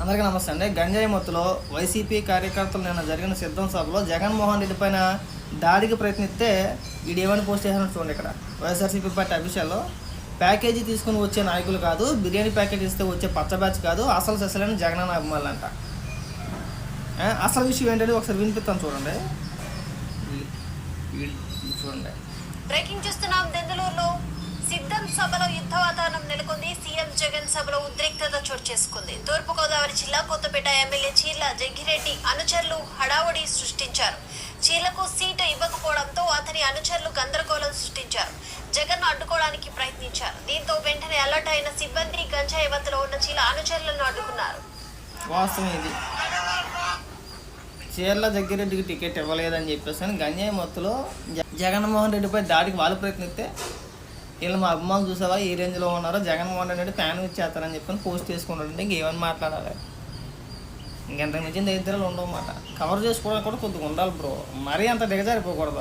అందరికీ నమస్తే అండి. గంజాయి మత్తులో వైసీపీ కార్యకర్తలు నిన్న జరిగిన సిద్ధం సభలో జగన్మోహన్ రెడ్డి పైన దాడికి ప్రయత్నిస్తే ఏమని పోస్ట్ చేశారో చూడండి. ఇక్కడ వైఎస్ఆర్సీపీ పార్టీ అఫీషియల్లో ప్యాకేజీ తీసుకుని వచ్చే నాయకులు కాదు, బిర్యానీ ప్యాకేజ్ ఇస్తే వచ్చే పచ్చ బ్యాచ్ కాదు, అసలు సెసలైన జగనన్న అభిమానులు అంట. అసలు విషయం ఏంటంటే ఒకసారి వినిపిస్తాను చూడండి. బ్రేకింగ్ చూస్తున్నాం. దెందులూరులో సిద్ధం సభలో యుద్ధ వాతావరణం నెలకొంది. సీఎం జగన్ సభలో ఉద్రిక్తత చోటు చేసుకుంది. తూర్పుగోదావరి జిల్లా కొత్తపేట ఎమ్మెల్యే చీర్ల జగ్గిరెడ్డి అనుచరులు హడావుడి సృష్టించారు. చీర్లకు సీటు ఇవ్వకపోవడంతో అతని అనుచరులు గందరగోళం సృష్టించారు. జగన్ అడ్డుకోవడానికి ప్రయత్నించారు. దీంతో వెంటనే అలర్ట్ అయిన సిబ్బంది గంజాయి వద్దలో ఉన్న చీల అనుచరులను అడ్డుకున్నారు. వాస్తవం ఇది. చీర్ల జగ్గిరెడ్డికి టికెట్ ఇవ్వలేదని చెప్పేసి గంజాయి మత్తులో జగన్మోహన్ రెడ్డిపై దాడికి వాళ్ళు ప్రయత్నిస్తే వీళ్ళు మా అభిమానులు చూసావా ఏ రేంజ్లో ఉన్నారో, జగన్మోహన్ రెడ్డి ఫ్యాన్ ఇచ్చేస్తారని చెప్పని పోస్ట్ చేసుకుంటారంటే ఇంకేమని మాట్లాడాలి. ఇంకెంతకు మించిన దరిద్రాలు ఉండవు అన్నమాట. కవర్ చేసుకోవడానికి కూడా కొద్దిగా ఉండాలి బ్రో, మరీ అంత దిగజారిపోకూడదు.